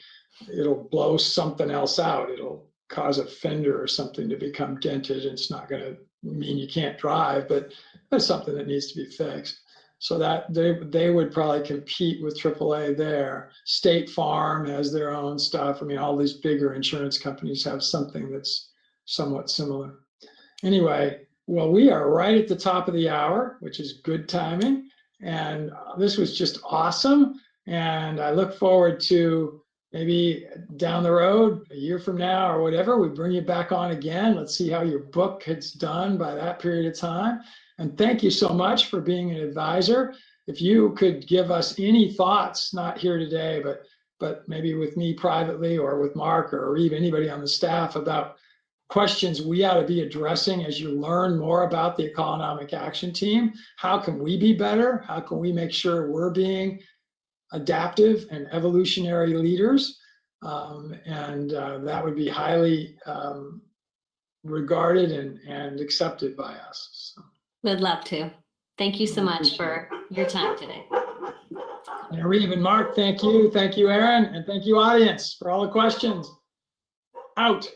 it'll blow something else out. It'll cause a fender or something to become dented. It's not going to mean you can't drive, but that's something that needs to be fixed. So that they would probably compete with AAA there. State Farm has their own stuff. All these bigger insurance companies have something that's somewhat similar. Anyway, well, we are right at the top of the hour, which is good timing. And this was just awesome. And I look forward to maybe down the road, a year from now or whatever, we bring you back on again. Let's see how your book gets done by that period of time. And thank you so much for being an advisor. If you could give us any thoughts, not here today, but maybe with me privately or with Mark or even anybody on the staff about questions we ought to be addressing as you learn more about the Economic Action Team. How can we be better? How can we make sure we're being adaptive and evolutionary leaders. That would be highly regarded and accepted by us. So, Would love to. Thank you so I much appreciate for your time today. and Reeve and Mark, thank you. Thank you, Aaron, and thank you, audience, for all the questions. Out.